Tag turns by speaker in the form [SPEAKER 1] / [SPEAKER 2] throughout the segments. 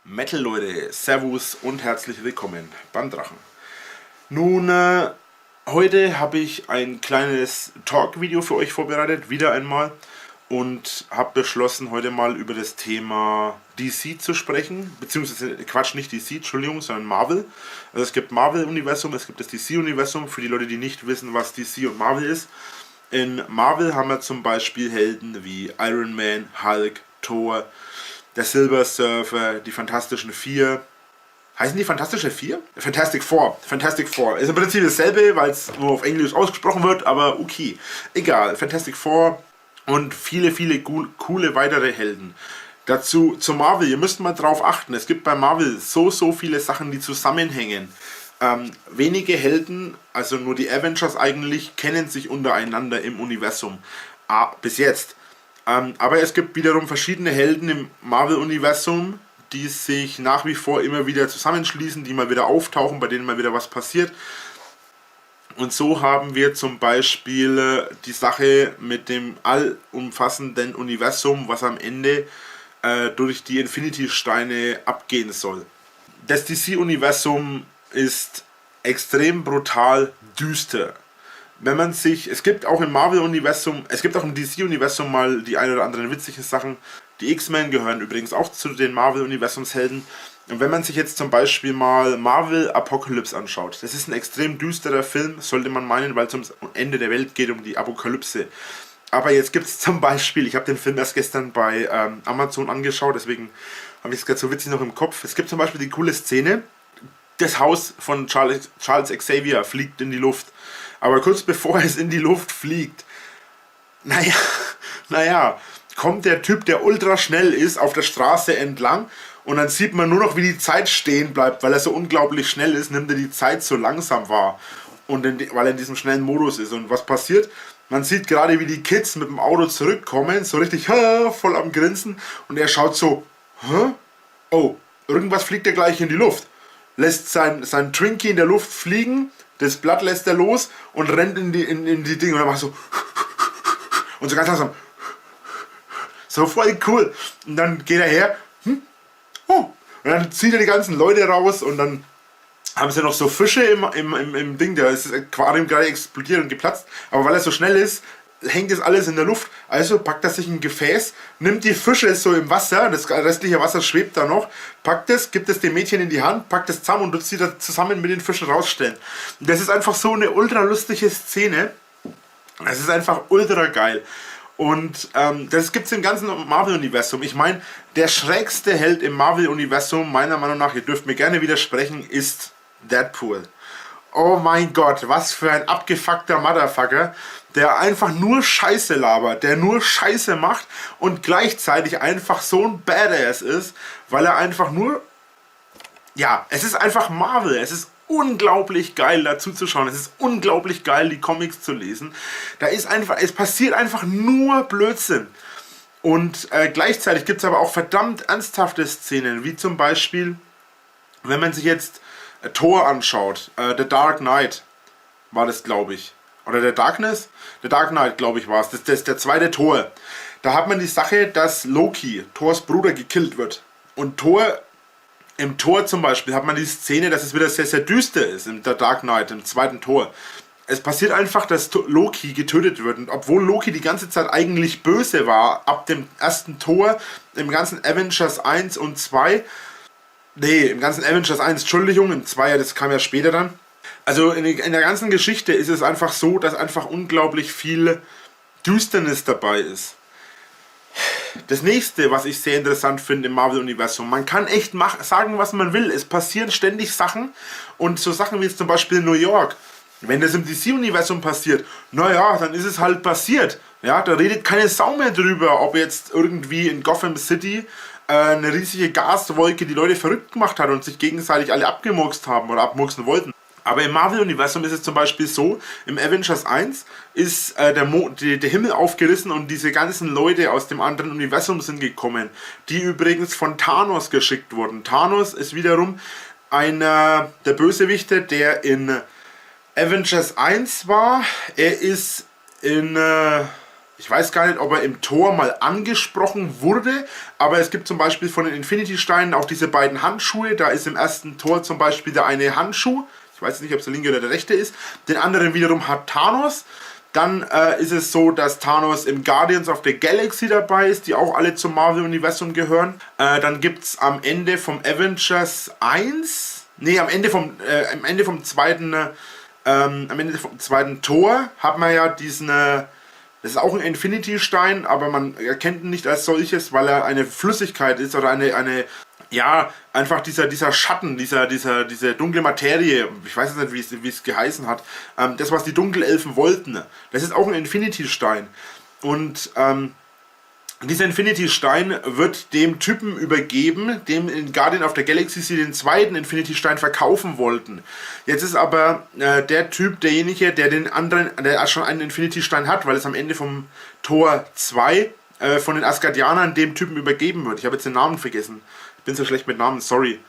[SPEAKER 1] Metal Leute, Servus und herzlich willkommen beim Drachen. Nun, heute habe ich ein kleines Talk-Video für euch vorbereitet, wieder einmal. Und habe beschlossen, heute mal über das Thema DC zu sprechen. Beziehungsweise, Quatsch, nicht DC, Entschuldigung, sondern Marvel. Also es gibt Marvel-Universum, es gibt das DC-Universum, für die Leute, die nicht wissen, was DC und Marvel ist. In Marvel haben wir zum Beispiel Helden wie Iron Man, Hulk, Thor, der Silver Surfer, die Fantastischen Vier. Heißen die Fantastische Vier? Fantastic Four. Fantastic Four. Ist im Prinzip dasselbe, weil es nur auf Englisch ausgesprochen wird, aber okay. Egal. Fantastic Four und viele coole weitere Helden. Dazu zu Marvel. Ihr müsst mal drauf achten. Es gibt bei Marvel so viele Sachen, die zusammenhängen. Wenige Helden, also nur die Avengers eigentlich, kennen sich untereinander im Universum. Bis jetzt. Aber es gibt wiederum verschiedene Helden im Marvel-Universum, die sich nach wie vor immer wieder zusammenschließen, die mal wieder auftauchen, bei denen mal wieder was passiert. Und so haben wir zum Beispiel die Sache mit dem allumfassenden Universum, was am Ende durch die Infinity-Steine abgehen soll. Das DC-Universum ist extrem brutal düster. Wenn man sich, es gibt auch im Marvel-Universum, es gibt auch im DC-Universum mal die ein oder anderen witzigen Sachen. Die X-Men gehören übrigens auch zu den Marvel-Universumshelden. Und wenn man sich jetzt zum Beispiel mal Marvel Apocalypse anschaut, das ist ein extrem düsterer Film, sollte man meinen, weil es ums Ende der Welt geht, um die Apokalypse. Aber jetzt gibt es zum Beispiel, ich habe den Film erst gestern bei Amazon angeschaut, deswegen habe ich es gerade so witzig noch im Kopf. Es gibt zum Beispiel die coole Szene, das Haus von Charles Xavier fliegt in die Luft. Aber kurz bevor es in die Luft fliegt, naja, kommt der Typ, der ultra schnell ist, auf der Straße entlang und dann sieht man nur noch, wie die Zeit stehen bleibt, weil er so unglaublich schnell ist, nimmt er die Zeit so langsam wahr, und weil er in diesem schnellen Modus ist. Und was passiert? Man sieht gerade, wie die Kids mit dem Auto zurückkommen, so richtig voll am Grinsen, und er schaut so, oh, irgendwas fliegt ja gleich in die Luft. Lässt sein Twinkie in der Luft fliegen, das Blatt lässt er los und rennt in die Dinge und dann macht so und so ganz langsam. So voll cool. Und dann geht er her, und dann zieht er die ganzen Leute raus und dann haben sie noch so Fische im Ding, da ist das Aquarium gerade explodiert und geplatzt, aber weil er so schnell ist, hängt das alles in der Luft. Also packt er sich ein Gefäß, nimmt die Fische so im Wasser, das restliche Wasser schwebt da noch, packt es, gibt es dem Mädchen in die Hand, packt es zusammen und tut sie da zusammen mit den Fischen rausstellen. Und das ist einfach so eine ultra lustige Szene. Das ist einfach ultra geil. Und das gibt es im ganzen Marvel-Universum. Ich meine, der schrägste Held im Marvel-Universum, meiner Meinung nach, ihr dürft mir gerne widersprechen, ist Deadpool. Oh mein Gott, was für ein abgefuckter Motherfucker, der einfach nur Scheiße labert, der nur Scheiße macht und gleichzeitig einfach so ein Badass ist, weil er einfach nur, ja, es ist einfach Marvel, es ist unglaublich geil dazu zu schauen, es ist unglaublich geil, die Comics zu lesen. Da ist einfach, es passiert einfach nur Blödsinn. Und gleichzeitig gibt es aber auch verdammt ernsthafte Szenen, wie zum Beispiel, wenn man sich jetzt Thor anschaut, The Dark Knight war das, glaube ich. Oder The Darkness? The Dark Knight, glaube ich, war es. Das ist der zweite Thor. Da hat man die Sache, dass Loki, Thors Bruder, gekillt wird. Und im Thor zum Beispiel hat man die Szene, dass es wieder sehr, sehr düster ist, im The Dark Knight, im zweiten Thor. Es passiert einfach, dass Loki getötet wird. Und obwohl Loki die ganze Zeit eigentlich böse war, ab dem ersten Thor, im ganzen Avengers 1 und 2, nee, im ganzen Avengers 1, Entschuldigung, im 2, das kam ja später dann. Also in der ganzen Geschichte ist es einfach so, dass einfach unglaublich viel Düsternis dabei ist. Das nächste, was ich sehr interessant finde im Marvel-Universum, man kann echt sagen, was man will. Es passieren ständig Sachen, und so Sachen wie jetzt zum Beispiel New York. Wenn das im DC-Universum passiert, naja, dann ist es halt passiert. Ja, da redet keine Sau mehr drüber, ob jetzt irgendwie in Gotham City eine riesige Gaswolke die Leute verrückt gemacht hat und sich gegenseitig alle abgemurkst haben oder abmurksen wollten. Aber im Marvel-Universum ist es zum Beispiel so, im Avengers 1 ist der Himmel aufgerissen und diese ganzen Leute aus dem anderen Universum sind gekommen, die übrigens von Thanos geschickt wurden. Thanos ist wiederum einer der Bösewichte, der in Avengers 1 war. Er ist in Ich weiß gar nicht, ob er im Tor mal angesprochen wurde, aber es gibt zum Beispiel von den Infinity-Steinen auch diese beiden Handschuhe. Da ist im ersten Tor zum Beispiel der eine Handschuh, ich weiß nicht, ob es der linke oder der rechte ist, den anderen wiederum hat Thanos. Dann ist es so, dass Thanos im Guardians of the Galaxy dabei ist, die auch alle zum Marvel-Universum gehören. Dann gibt es am Ende vom Avengers 1, nee, am Ende vom zweiten Tor hat man ja diesen, das ist auch ein Infinity-Stein, aber man erkennt ihn nicht als solches, weil er eine Flüssigkeit ist oder ja, einfach dieser Schatten, diese dunkle Materie, ich weiß jetzt nicht, wie es geheißen hat, das, was die Dunkelelfen wollten, das ist auch ein Infinity-Stein. Und dieser Infinity-Stein wird dem Typen übergeben, dem in Guardian of the Galaxy sie den zweiten Infinity-Stein verkaufen wollten. Jetzt ist aber der Typ derjenige, der schon einen Infinity-Stein hat, weil es am Ende vom Tor 2 von den Asgardianern dem Typen übergeben wird. Ich habe jetzt den Namen vergessen. Ich bin so schlecht mit Namen, sorry.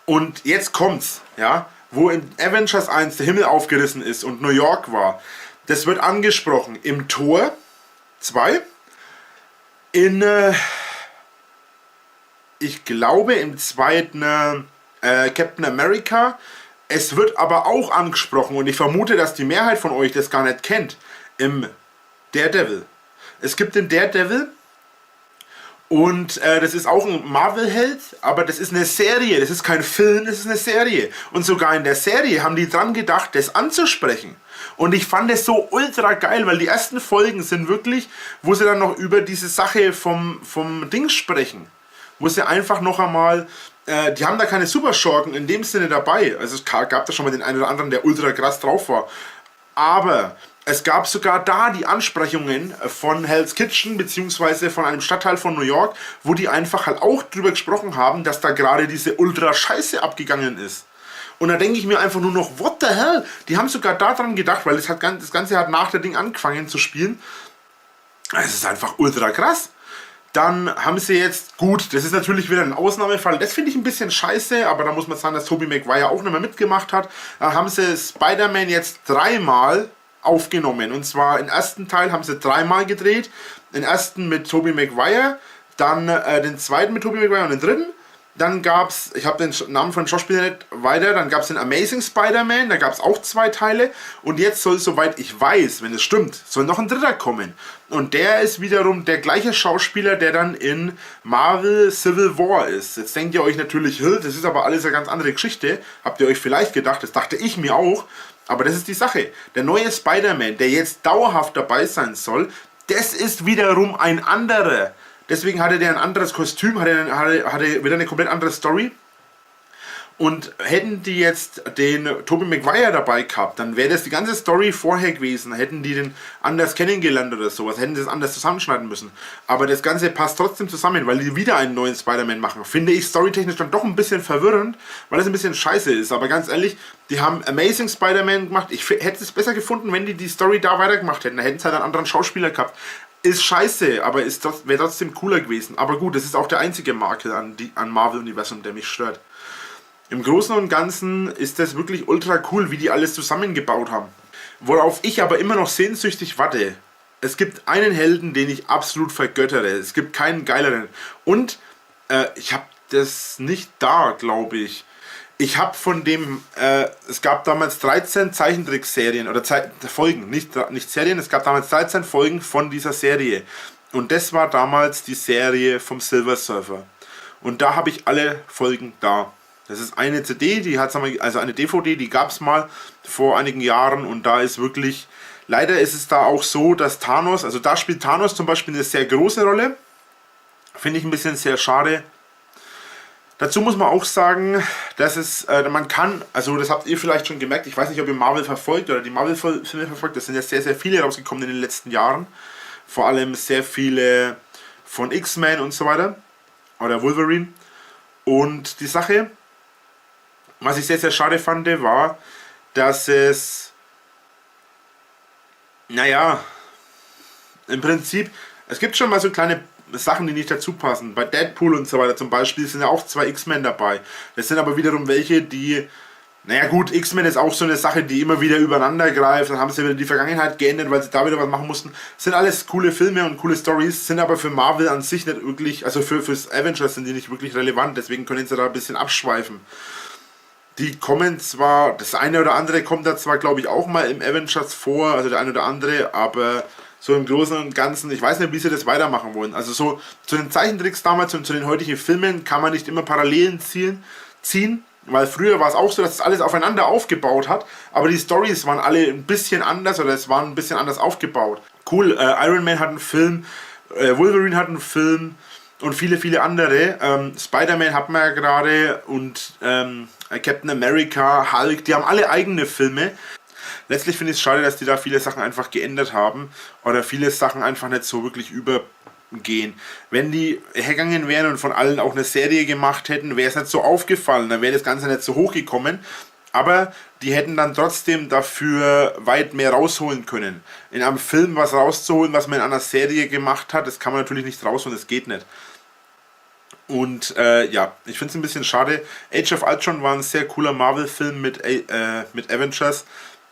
[SPEAKER 1] Und jetzt kommt's, ja, wo in Avengers 1 der Himmel aufgerissen ist und New York war. Das wird angesprochen im Tor 2. Ich glaube im zweiten Captain America. Es wird aber auch angesprochen und ich vermute, dass die Mehrheit von euch das gar nicht kennt. Im Daredevil. Es gibt den Daredevil und das ist auch ein Marvel-Held, aber das ist eine Serie, das ist kein Film, das ist eine Serie. Und sogar in der Serie haben die dran gedacht, das anzusprechen. Und ich fand es so ultra geil, weil die ersten Folgen sind wirklich, wo sie dann noch über diese Sache vom Ding sprechen. Wo sie einfach noch einmal, die haben da keine Superschurken in dem Sinne dabei. Also es gab da schon mal den einen oder anderen, der ultra krass drauf war. Aber es gab sogar da die Ansprechungen von Hell's Kitchen beziehungsweise von einem Stadtteil von New York, wo die einfach halt auch drüber gesprochen haben, dass da gerade diese ultra Scheiße abgegangen ist. Und da denke ich mir einfach nur noch, what the hell? Die haben sogar daran gedacht, weil das Ganze hat nach der Ding angefangen zu spielen. Es ist einfach ultra krass. Dann haben sie jetzt, gut, das ist natürlich wieder ein Ausnahmefall, das finde ich ein bisschen scheiße, aber da muss man sagen, dass Tobey Maguire auch nicht mehr mitgemacht hat. Da haben sie Spider-Man jetzt 3-mal aufgenommen. Und zwar im ersten Teil haben sie 3-mal gedreht. Den ersten mit Tobey Maguire, dann den zweiten mit Tobey Maguire und den dritten. Dann gab es, ich habe den Namen von den Schauspielern nicht weiter, dann gab es den Amazing Spider-Man, da gab es auch 2 Teile. Und jetzt soll, soweit ich weiß, wenn es stimmt, soll noch ein dritter kommen. Und der ist wiederum der gleiche Schauspieler, der dann in Marvel Civil War ist. Jetzt denkt ihr euch natürlich, das ist aber alles eine ganz andere Geschichte. Habt ihr euch vielleicht gedacht, das dachte ich mir auch. Aber das ist die Sache. Der neue Spider-Man, der jetzt dauerhaft dabei sein soll, das ist wiederum ein anderer. Deswegen hatte der ein anderes Kostüm, hatte wieder eine komplett andere Story. Und hätten die jetzt den Tobey Maguire dabei gehabt, dann wäre das die ganze Story vorher gewesen. Hätten die den anders kennengelernt oder sowas, hätten sie das anders zusammenschneiden müssen. Aber das Ganze passt trotzdem zusammen, weil die wieder einen neuen Spider-Man machen. Finde ich storytechnisch dann doch ein bisschen verwirrend, weil es ein bisschen scheiße ist. Aber ganz ehrlich, die haben Amazing Spider-Man gemacht. Ich hätte es besser gefunden, wenn die Story da weitergemacht hätten. Da hätten sie halt einen anderen Schauspieler gehabt. Ist scheiße, aber wäre trotzdem cooler gewesen. Aber gut, das ist auch der einzige Makel an Marvel-Universum, der mich stört. Im Großen und Ganzen ist das wirklich ultra cool, wie die alles zusammengebaut haben. Worauf ich aber immer noch sehnsüchtig warte. Es gibt einen Helden, den ich absolut vergöttere. Es gibt keinen geileren. Und ich habe das nicht da, glaube ich. Ich habe von dem, es gab damals 13 Zeichentrickserien oder Folgen, nicht Serien, es gab damals 13 Folgen von dieser Serie. Und das war damals die Serie vom Silver Surfer. Und da habe ich alle Folgen da. Das ist eine CD, also eine DVD, die gab es mal vor einigen Jahren und da ist wirklich, leider ist es da auch so, dass Thanos, also da spielt Thanos zum Beispiel eine sehr große Rolle. Finde ich ein bisschen sehr schade. Dazu muss man auch sagen, dass es, man kann, also das habt ihr vielleicht schon gemerkt, ich weiß nicht, ob ihr Marvel verfolgt oder die Marvel-Filme verfolgt, das sind ja sehr, sehr viele rausgekommen in den letzten Jahren. Vor allem sehr viele von X-Men und so weiter, oder Wolverine. Und die Sache, was ich sehr, sehr schade fand, war, dass es, naja, im Prinzip, es gibt schon mal so kleine Sachen, die nicht dazu passen. Bei Deadpool und so weiter zum Beispiel sind ja auch 2 X-Men dabei. Das sind aber wiederum welche, die Naja gut, X-Men ist auch so eine Sache, die immer wieder übereinander greift. Dann haben sie wieder die Vergangenheit geändert, weil sie da wieder was machen mussten. Sind alles coole Filme und coole Stories, sind aber für Marvel an sich nicht wirklich, also fürs Avengers sind die nicht wirklich relevant, deswegen können sie da ein bisschen abschweifen. Die kommen zwar, das eine oder andere kommt da zwar, glaube ich, auch mal im Avengers vor, also der eine oder andere, aber so im Großen und Ganzen, ich weiß nicht, wie sie das weitermachen wollen. Also so zu den Zeichentricks damals und zu den heutigen Filmen kann man nicht immer Parallelen ziehen, weil früher war es auch so, dass es alles aufeinander aufgebaut hat, aber die Storys waren alle ein bisschen anders oder es waren ein bisschen anders aufgebaut. Cool, Iron Man hat einen Film, Wolverine hat einen Film und viele, viele andere. Spider-Man hat man ja gerade und Captain America, Hulk, die haben alle eigene Filme. Letztlich finde ich es schade, dass die da viele Sachen einfach geändert haben oder viele Sachen einfach nicht so wirklich übergehen. Wenn die hergegangen wären und von allen auch eine Serie gemacht hätten, wäre es nicht so aufgefallen, dann wäre das Ganze nicht so hochgekommen. Aber die hätten dann trotzdem dafür weit mehr rausholen können. In einem Film was rauszuholen, was man in einer Serie gemacht hat, das kann man natürlich nicht rausholen, das geht nicht. Und ja, ich finde es ein bisschen schade. Age of Ultron war ein sehr cooler Marvel-Film mit Avengers.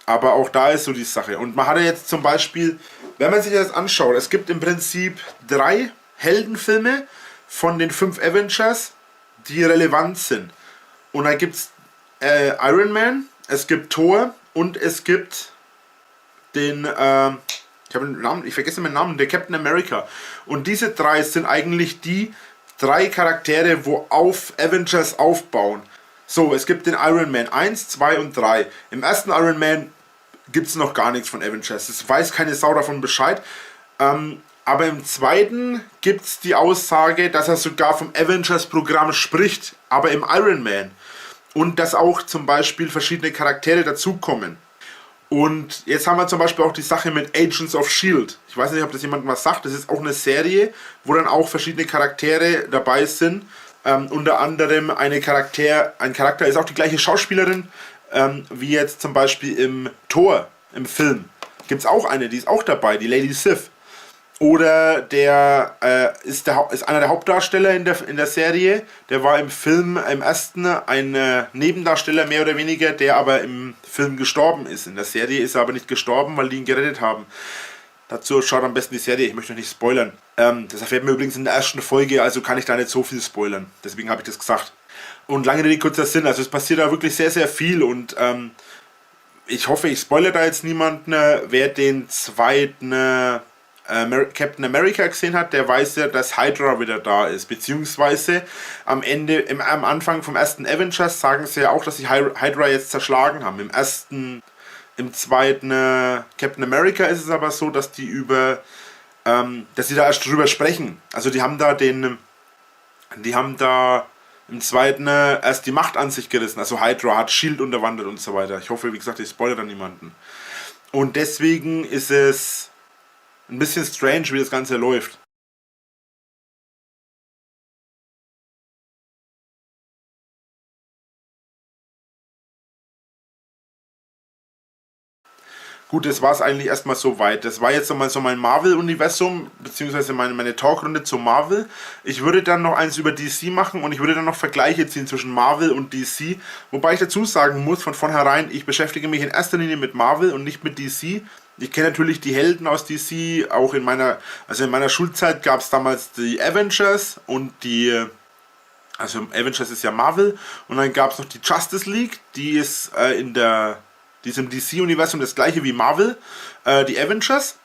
[SPEAKER 1] Aber auch da ist so die Sache. Und man hatte jetzt zum Beispiel, wenn man sich das anschaut, es gibt im Prinzip 3 Heldenfilme von den 5 Avengers, die relevant sind. Und da gibt es Iron Man, es gibt Thor und es gibt den, ich vergesse meinen Namen, der Captain America. Und diese 3 sind eigentlich die 3 Charaktere, wo auf Avengers aufbauen. So, es gibt den Iron Man 1, 2 und 3. Im ersten Iron Man gibt es noch gar nichts von Avengers. Es weiß keine Sau davon Bescheid. Aber im zweiten gibt es die Aussage, dass er sogar vom Avengers-Programm spricht, aber im Iron Man. Und dass auch zum Beispiel verschiedene Charaktere dazukommen. Und jetzt haben wir zum Beispiel auch die Sache mit Agents of S.H.I.E.L.D. Ich weiß nicht, ob das jemand was sagt. Das ist auch eine Serie, wo dann auch verschiedene Charaktere dabei sind. Unter anderem ein Charakter ist auch die gleiche Schauspielerin wie jetzt zum Beispiel im Thor, im Film. Gibt es auch eine, die ist auch dabei, die Lady Sif. Oder der ist einer der Hauptdarsteller in der Serie. Der war im Film, im ersten, ein Nebendarsteller mehr oder weniger, der aber im Film gestorben ist. In der Serie ist er aber nicht gestorben, weil die ihn gerettet haben. Dazu schaut am besten die Serie, ich möchte noch nicht spoilern. Das erfährt man übrigens in der ersten Folge, also kann ich da nicht so viel spoilern. Deswegen habe ich das gesagt. Und lange Rede, kurzer Sinn, also es passiert da wirklich sehr, sehr viel und ich hoffe, ich spoilere da jetzt niemanden. Wer den zweiten Captain America gesehen hat, der weiß ja, dass Hydra wieder da ist. Beziehungsweise am Anfang vom ersten Avengers sagen sie ja auch, dass sie Hydra jetzt zerschlagen haben. Im zweiten Captain America ist es aber so, dass die dass sie da erst drüber sprechen. Also die haben da im zweiten erst die Macht an sich gerissen. Also Hydra hat Shield unterwandert und so weiter. Ich hoffe, wie gesagt, ich spoilere da niemanden. Und deswegen ist es ein bisschen strange, wie das Ganze läuft. Gut, das war es eigentlich erstmal soweit. Das war jetzt nochmal so mein Marvel-Universum, beziehungsweise meine Talkrunde zu Marvel. Ich würde dann noch eins über DC machen und ich würde dann noch Vergleiche ziehen zwischen Marvel und DC. Wobei ich dazu sagen muss, von vornherein, ich beschäftige mich in erster Linie mit Marvel und nicht mit DC. Ich kenne natürlich die Helden aus DC, auch in meiner Schulzeit gab es damals die Avengers und also Avengers ist ja Marvel und dann gab es noch die Justice League, die ist die ist im DC-Universum das gleiche wie Marvel, die Avengers.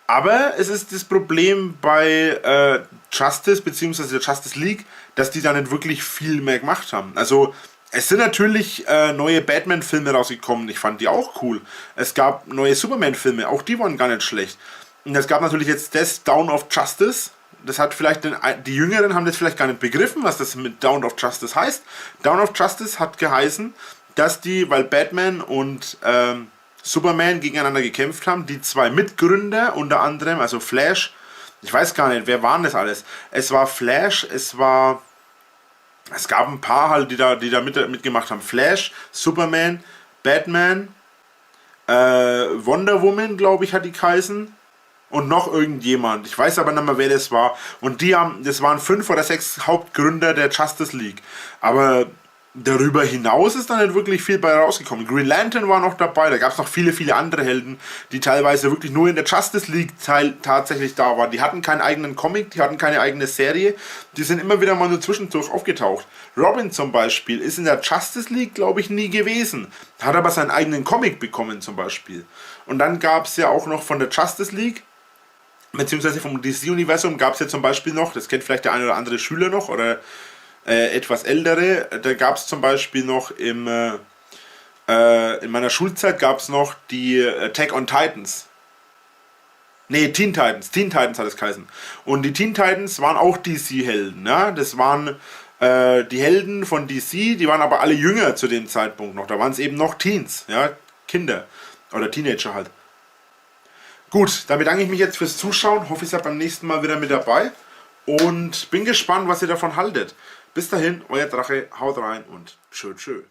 [SPEAKER 1] Aber es ist das Problem bei Justice bzw. der Justice League, dass die da nicht wirklich viel mehr gemacht haben. Also es sind natürlich neue Batman-Filme rausgekommen, ich fand die auch cool. Es gab neue Superman-Filme, auch die waren gar nicht schlecht. Und es gab natürlich jetzt das Dawn of Justice. Das hat vielleicht die Jüngeren haben das vielleicht gar nicht begriffen, was das mit Dawn of Justice heißt. Dawn of Justice hat geheißen, dass weil Batman und Superman gegeneinander gekämpft haben, die 2 Mitgründer, unter anderem, also Flash, ich weiß gar nicht, wer waren das alles? Es war Flash, es gab ein paar halt, die da mitgemacht haben. Flash, Superman, Batman, Wonder Woman, glaube ich, hat die geheißen. Und noch irgendjemand. Ich weiß aber nicht mehr, wer das war. Und das waren 5 oder 6 Hauptgründer der Justice League. Aber darüber hinaus ist dann nicht wirklich viel bei rausgekommen. Green Lantern war noch dabei, da gab es noch viele, viele andere Helden, die teilweise wirklich nur in der Justice League tatsächlich da waren. Die hatten keinen eigenen Comic, die hatten keine eigene Serie, die sind immer wieder mal nur zwischendurch aufgetaucht. Robin zum Beispiel ist in der Justice League, glaube ich, nie gewesen, hat aber seinen eigenen Comic bekommen zum Beispiel. Und dann gab es ja auch noch von der Justice League, beziehungsweise vom DC-Universum gab es ja zum Beispiel noch, das kennt vielleicht der eine oder andere Schüler noch, oder etwas ältere, da gab es zum Beispiel noch in meiner Schulzeit gab es noch die Attack on Titans. Ne, Teen Titans hat es geheißen. Und die Teen Titans waren auch DC-Helden, ja? Das waren die Helden von DC, die waren aber alle jünger zu dem Zeitpunkt noch, da waren es eben noch Teens, ja? Kinder oder Teenager halt. Gut, dann bedanke ich mich jetzt fürs Zuschauen, hoffe, ihr seid beim nächsten Mal wieder mit dabei und bin gespannt, was ihr davon haltet. Bis dahin, euer Drache, haut rein und tschö tschö.